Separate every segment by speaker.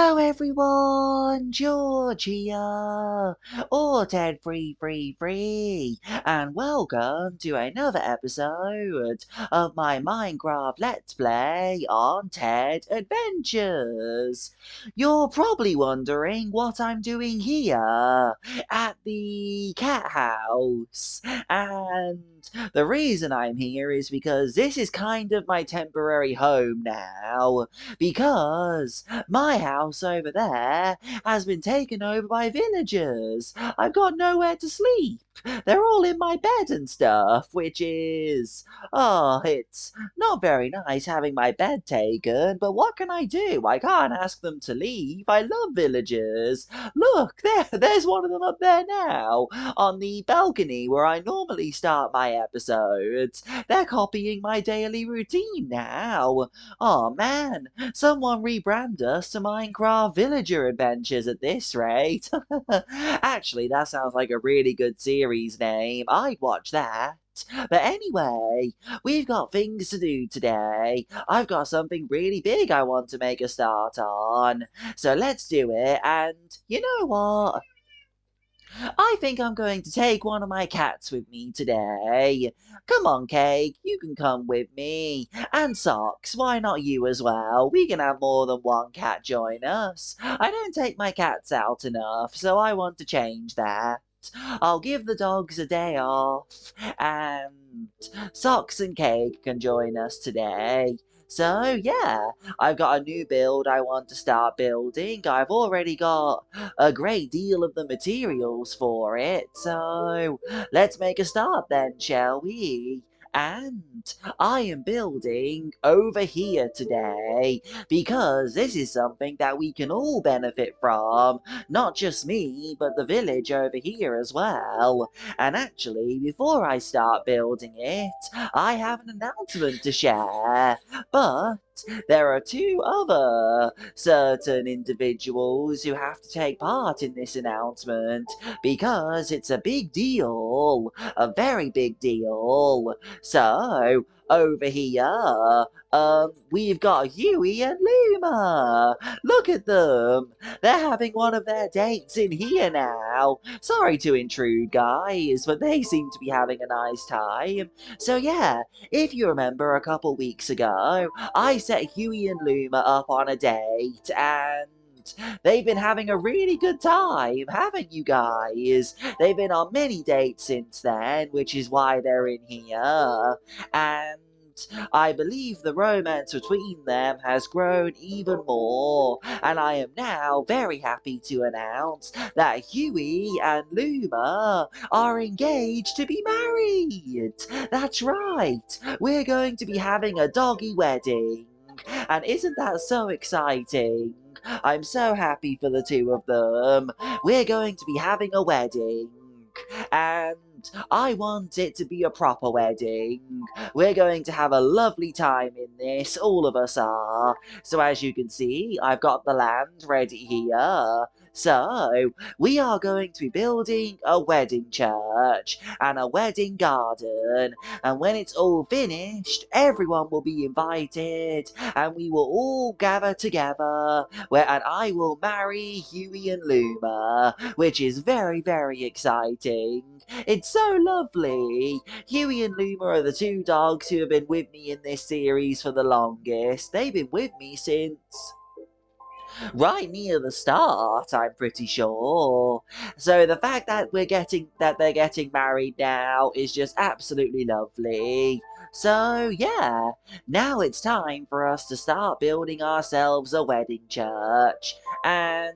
Speaker 1: Hello everyone, George here, or Ted Free Free Free, and welcome to another episode of my Minecraft Let's Play on Ted Adventures. You're probably wondering what I'm doing here at the cat house, and the reason I'm here is because this is kind of my temporary home now, because my house over there has been taken over by villagers. I've got nowhere to sleep. They're all in my bed and stuff, which is... Oh, it's not very nice having my bed taken, but what can I do? I can't ask them to leave. I love villagers. Look, there's one of them up there now, on the balcony where I normally start my episodes. They're copying my daily routine now. Oh man, someone rebrand us to Minecraft Villager Adventures at this rate. Actually, that sounds like a really good series name. I'd watch that. But anyway, we've got things to do today. I've got something really big I want to make a start on. So let's do it, and you know what? I think I'm going to take one of my cats with me today. Come on, Cake, you can come with me. And Socks, why not you as well? We can have more than one cat join us. I don't take my cats out enough, so I want to change that. I'll give the dogs a day off, and Socks and Cake can join us today. So, yeah, I've got a new build I want to start building. I've already got a great deal of the materials for it, so let's make a start then, shall we? And I am building over here today because this is something that we can all benefit from. Not just me, but the village over here as well. And actually, before I start building it, I have an announcement to share. But there are two other certain individuals who have to take part in this announcement because it's a big deal, a very big deal. So, over here, we've got Huey and Luma. Look at them. They're having one of their dates in here now. Sorry to intrude, guys, but they seem to be having a nice time. So yeah, if you remember a couple weeks ago, I set Huey and Luma up on a date, and they've been having a really good time, haven't you guys? They've been on many dates since then, which is why they're in here. And I believe the romance between them has grown even more, and I am now very happy to announce that Huey and Luma are engaged to be married. That's right, we're going to be having a doggy wedding. And isn't that so exciting? I'm so happy for the two of them. We're going to be having a wedding. And I want it to be a proper wedding. We're going to have a lovely time in this, all of us are. So as you can see, I've got the land ready here. So, we are going to be building a wedding church and a wedding garden, and when it's all finished, everyone will be invited, and we will all gather together, and I will marry Huey and Luma, which is very, very exciting. It's so lovely. Huey and Luma are the two dogs who have been with me in this series for the longest. They've been with me since right near the start, I'm pretty sure. So the fact that they're getting married now is just absolutely lovely. So yeah, now it's time for us to start building ourselves a wedding church. And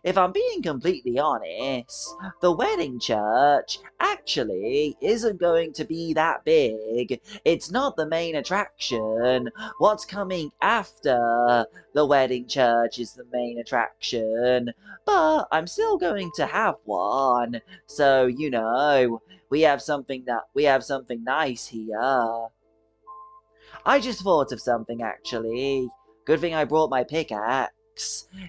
Speaker 1: if I'm being completely honest, the wedding church actually isn't going to be that big. It's not the main attraction. What's coming after the wedding church is the main attraction, but I'm still going to have one. So, you know, we have something nice here. I just thought of something actually. Good thing I brought my pickaxe.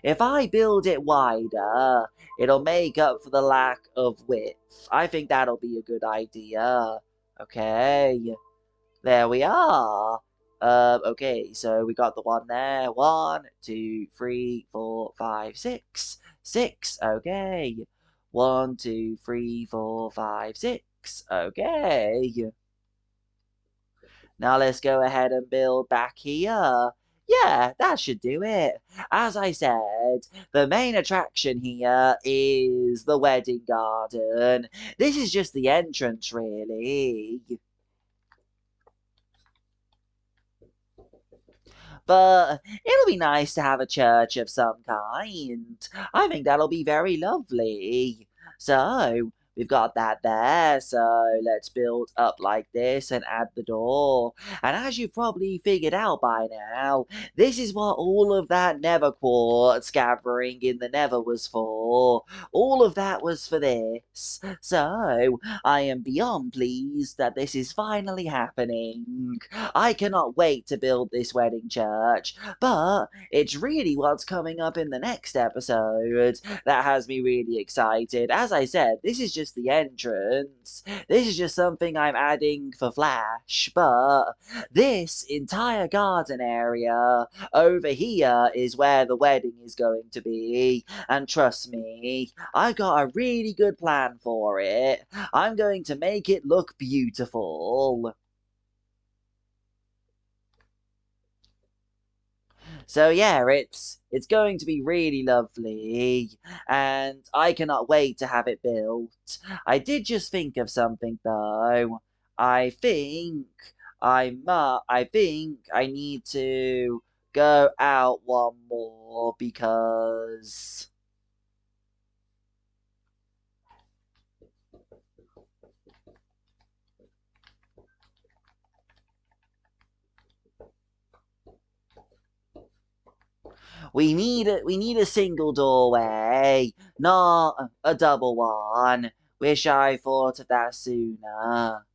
Speaker 1: If I build it wider, it'll make up for the lack of width. I think that'll be a good idea. Okay, there we are. Okay, so we got the one there. 1, 2, 3, 4, 5, 6. 6, okay. 1, 2, 3, 4, 5, 6. Okay. Now let's go ahead and build back here. Yeah, that should do it. As I said, the main attraction here is the wedding garden. This is just the entrance, really. But it'll be nice to have a church of some kind. I think that'll be very lovely. So, we've got that there, so let's build up like this and add the door. And as you've probably figured out by now, this is what all of that nether quartz gathering in the nether was for. All of that was for this. So, I am beyond pleased that this is finally happening. I cannot wait to build this wedding church, but it's really what's coming up in the next episode that has me really excited. As I said, this is just the entrance. This is just something I'm adding for Flash, but this entire garden area over here is where the wedding is going to be. And trust me, I got a really good plan for it. I'm going to make it look beautiful. So yeah, it's going to be really lovely, and I cannot wait to have it built. I did just think of something though. I think I need to go out one more because we need a single doorway, not a double one. Wish I thought of that sooner.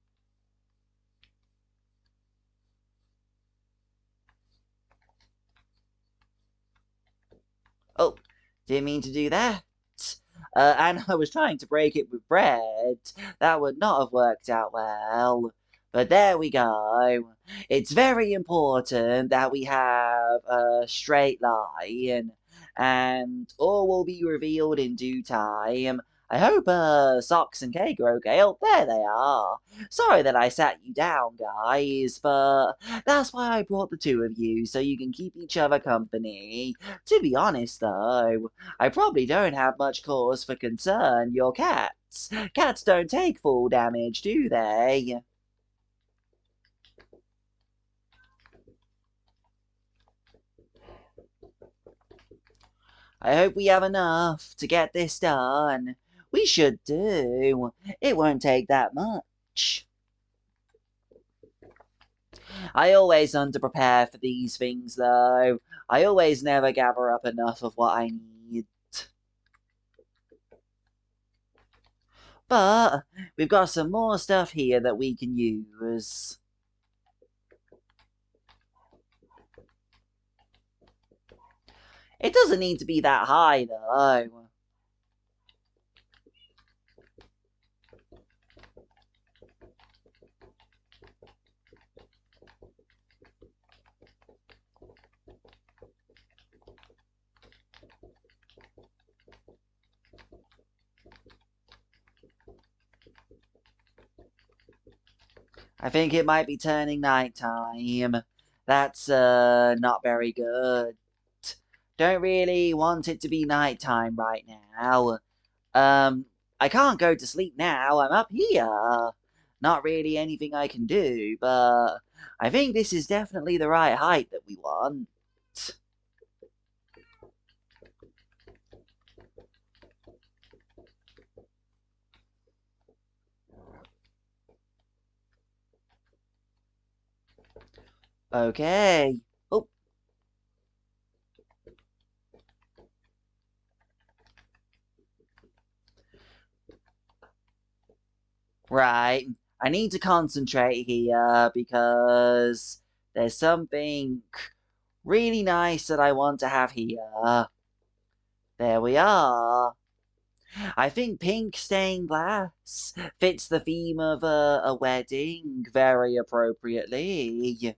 Speaker 1: Oh, didn't mean to do that. And I was trying to break it with bread. That would not have worked out well. But there we go. It's very important that we have a straight line, and all will be revealed in due time. I hope Socks and Cake are okay. Oh, there they are. Sorry that I sat you down, guys, but that's why I brought the two of you, so you can keep each other company. To be honest, though, I probably don't have much cause for concern. You're cats. Cats don't take full damage, do they? I hope we have enough to get this done. We should do. It won't take that much. I always underprepare for these things, though. I always never gather up enough of what I need. But we've got some more stuff here that we can use. It doesn't need to be that high, though. I think it might be turning nighttime. That's, not very good. Don't really want it to be nighttime right now. Um, I can't go to sleep now. I'm up here. Not really anything I can do, but I think this is definitely the right height that we want. Okay. Oh, right. I need to concentrate here because there's something really nice that I want to have here. There we are. I think pink stained glass fits the theme of a wedding very appropriately.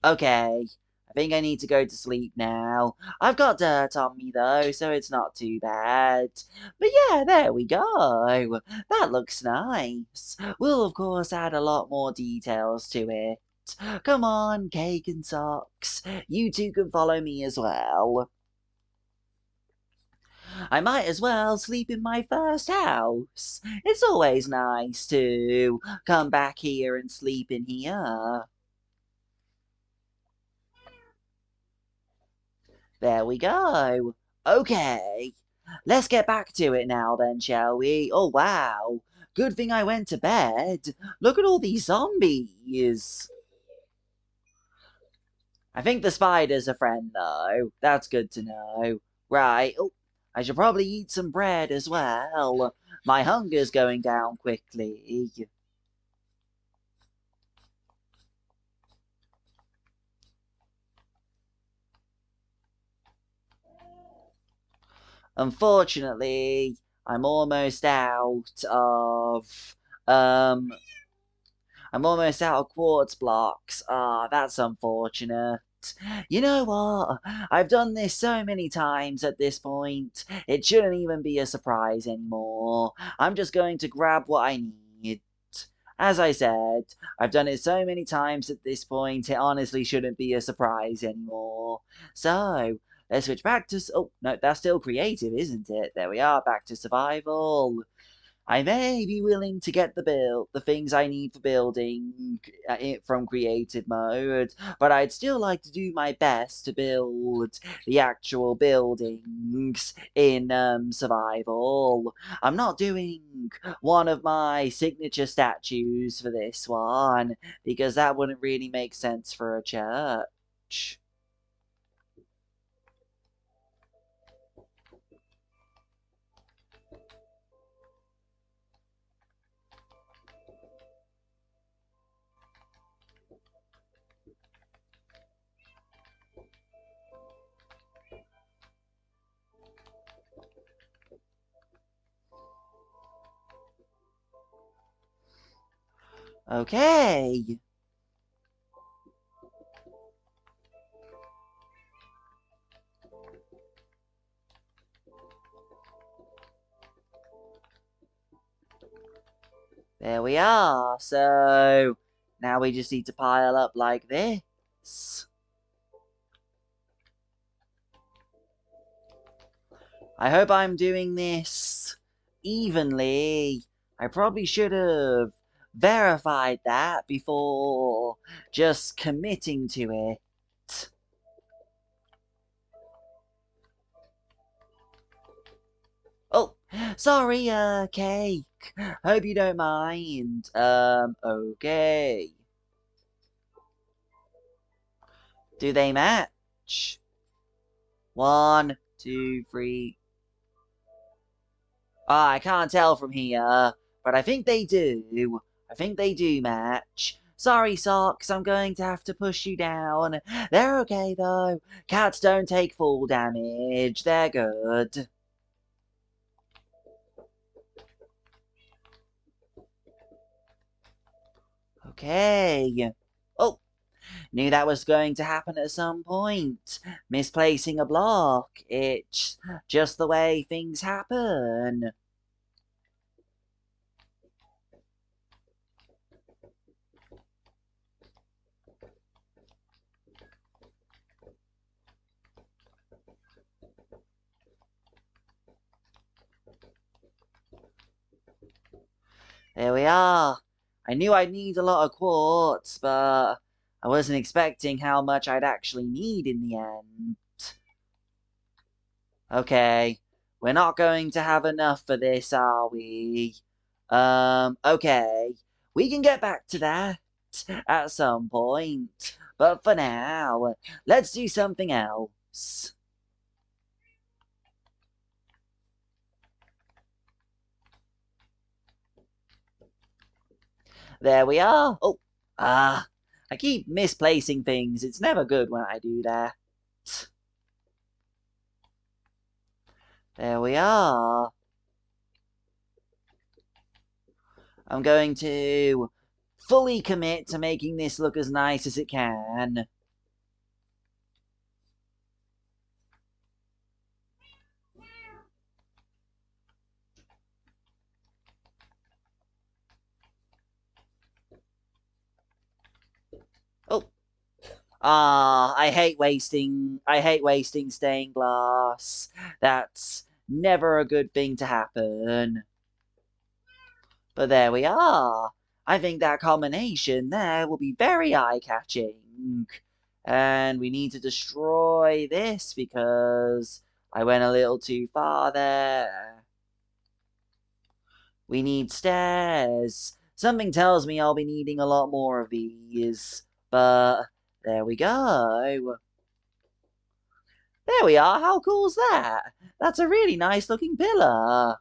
Speaker 1: Okay, I think I need to go to sleep now. I've got dirt on me though, so it's not too bad. But yeah, there we go. That looks nice. We'll of course add a lot more details to it. Come on, Cake and Socks. You two can follow me as well. I might as well sleep in my first house. It's always nice to come back here and sleep in here. There we go. Okay. Let's get back to it now then, shall we? Oh, wow. Good thing I went to bed. Look at all these zombies. I think the spider's a friend, though. That's good to know. Right. Oh, I should probably eat some bread as well. My hunger's going down quickly. Unfortunately, I'm almost out of um I'm almost out of quartz blocks. Ah, that's unfortunate. You know what? I've done this so many times at this point, it shouldn't even be a surprise anymore. I'm just going to grab what I need. As I said, I've done it so many times at this point, it honestly shouldn't be a surprise anymore. So, let's switch back to... Oh, no, that's still creative, isn't it? There we are, back to survival. I may be willing to get the things I need for building it from creative mode, but I'd still like to do my best to build the actual buildings in survival. I'm not doing one of my signature statues for this one because that wouldn't really make sense for a church. Okay. There we are. So now we just need to pile up like this. I hope I'm doing this evenly. I probably should have verified that before just committing to it. Oh, sorry, Cake. Hope you don't mind. Okay. Do they match? One, two, three. Ah, I can't tell from here, but I think they do. I think they do match. Sorry, Socks, I'm going to have to push you down. They're okay, though. Cats don't take full damage. They're good. Okay. Oh, knew that was going to happen at some point. Misplacing a block. It's just the way things happen. There we are. I knew I'd need a lot of quartz, but I wasn't expecting how much I'd actually need in the end. Okay, we're not going to have enough for this, are we? Okay. We can get back to that at some point. But for now, let's do something else. There we are. Oh, I keep misplacing things. It's never good when I do that. There we are. I'm going to fully commit to making this look as nice as it can. I hate wasting stained glass. That's never a good thing to happen. But there we are. I think that combination there will be very eye-catching. And we need to destroy this because I went a little too far there. We need stairs. Something tells me I'll be needing a lot more of these. But there we go. There we are. How cool's that? That's a really nice looking pillar.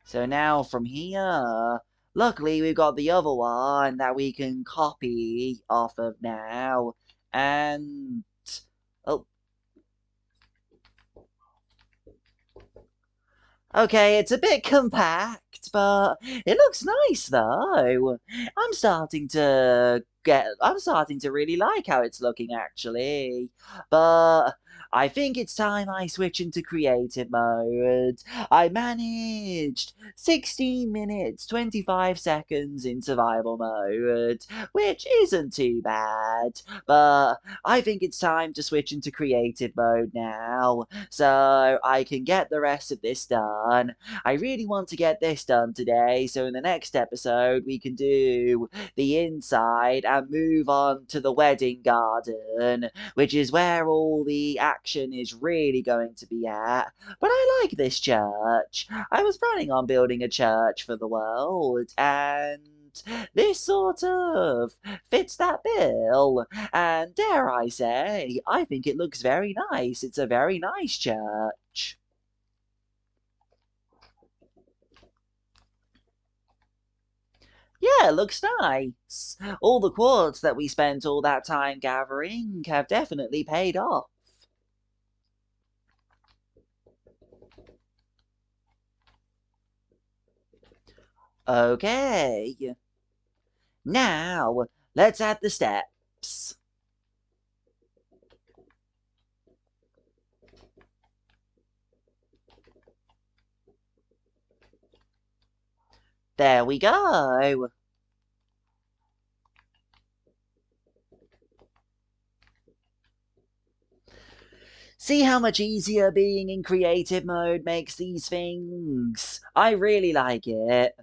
Speaker 1: So now from here, luckily we've got the other one that we can copy off of now. And, oh, okay, it's a bit compact, but it looks nice though. I'm starting to really like how it's looking actually. But I think it's time I switch into creative mode. I managed 16 minutes, 25 seconds in survival mode, which isn't too bad. But I think it's time to switch into creative mode now, so I can get the rest of this done. I really want to get this done today, so in the next episode we can do the inside and move on to the wedding garden, which is where all the action is really going to be at. But I like this church. I was planning on building a church for the world, and this sort of fits that bill. And dare I say, I think it looks very nice. It's a very nice church. Yeah, it looks nice. All the quartz that we spent all that time gathering have definitely paid off. Okay. Now, let's add the steps. There we go. See how much easier being in creative mode makes these things? I really like it.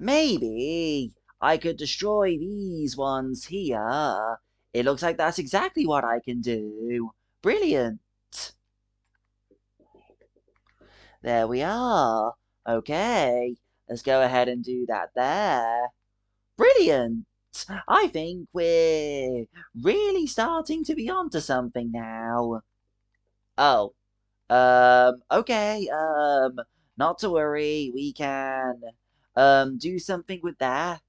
Speaker 1: Maybe I could destroy these ones here. It looks like that's exactly what I can do. Brilliant. There we are. Okay, let's go ahead and do that there. Brilliant. I think we're really starting to be onto something now. Oh, okay, not to worry. We can, do something with that.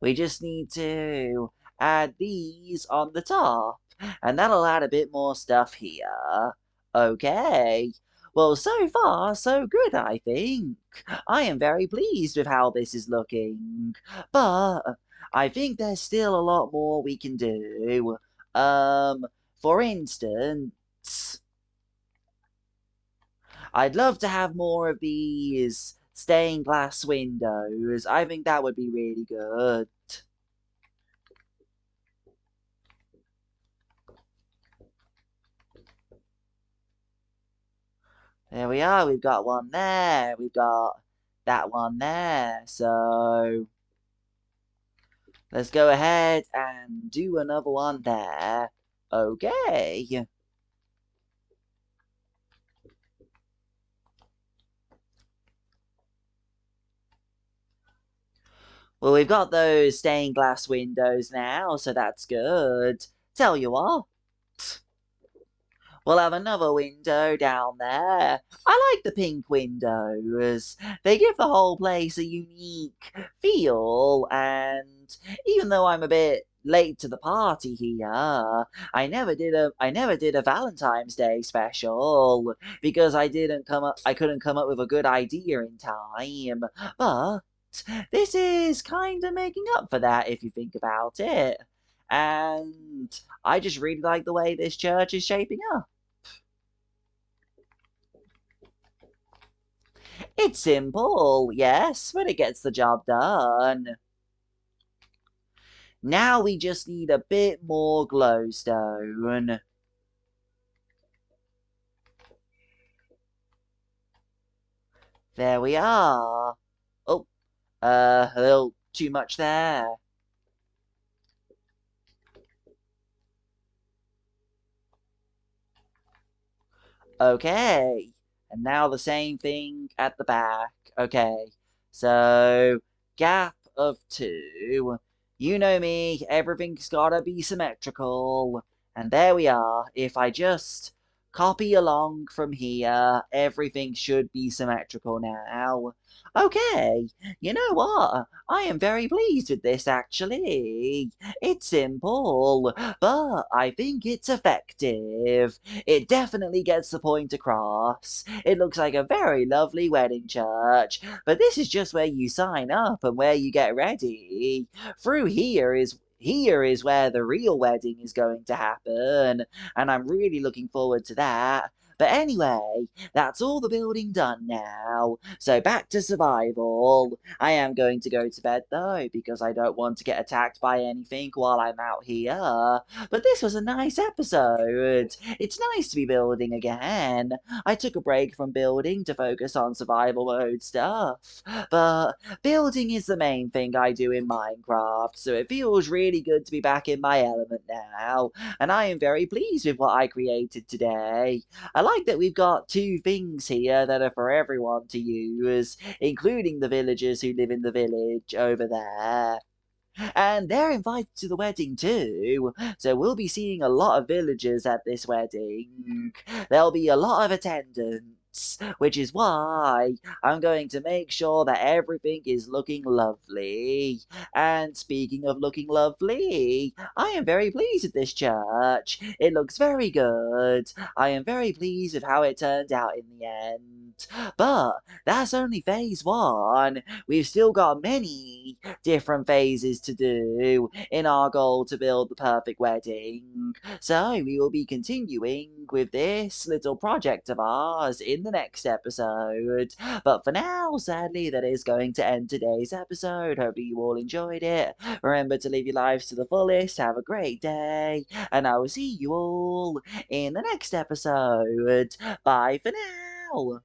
Speaker 1: We just need to add these on the top, and that'll add a bit more stuff here. Okay. Well, so far, so good, I think. I am very pleased with how this is looking. But I think there's still a lot more we can do. Um, for instance, I'd love to have more of these stained glass windows. I think that would be really good. There we are, we've got one there, we've got that one there, so let's go ahead and do another one there. Okay. Well, we've got those stained glass windows now, so that's good. Tell you what, we'll have another window down there. I like the pink windows. They give the whole place a unique feel, and even though I'm a bit late to the party here, I never did a Valentine's Day special because I couldn't come up with a good idea in time. But this is kind of making up for that if you think about it. And I just really like the way this church is shaping up. It's simple, yes, but it gets the job done. Now we just need a bit more glowstone. There we are. Oh, a little too much there. Okay. And now the same thing at the back. Okay. So, gap of 2. You know me, everything's gotta be symmetrical. And there we are. If I just copy along from here, everything should be symmetrical now. Okay, you know what? I am very pleased with this actually. It's simple, but I think it's effective. It definitely gets the point across. It looks like a very lovely wedding church, but this is just where you sign up and where you get ready. Through here is where the real wedding is going to happen, and I'm really looking forward to that. But anyway, that's all the building done now. So back to survival. I am going to go to bed though, because I don't want to get attacked by anything while I'm out here. But this was a nice episode. It's nice to be building again. I took a break from building to focus on survival mode stuff. But building is the main thing I do in Minecraft, so it feels really good to be back in my element now. And I am very pleased with what I created today. I like that we've got 2 things here that are for everyone to use, including the villagers who live in the village over there. And they're invited to the wedding too, so we'll be seeing a lot of villagers at this wedding. There'll be a lot of attendance, which is why I'm going to make sure that everything is looking lovely. And speaking of looking lovely, I am very pleased with this church. It looks very good. I am very pleased with how it turned out in the end. But that's only phase 1. We've still got many different phases to do in our goal to build the perfect wedding. So we will be continuing with this little project of ours in the next episode. But for now, sadly, that is going to end today's episode. Hopefully you all enjoyed it. Remember to live your lives to the fullest. Have a great day. And I will see you all in the next episode. Bye for now.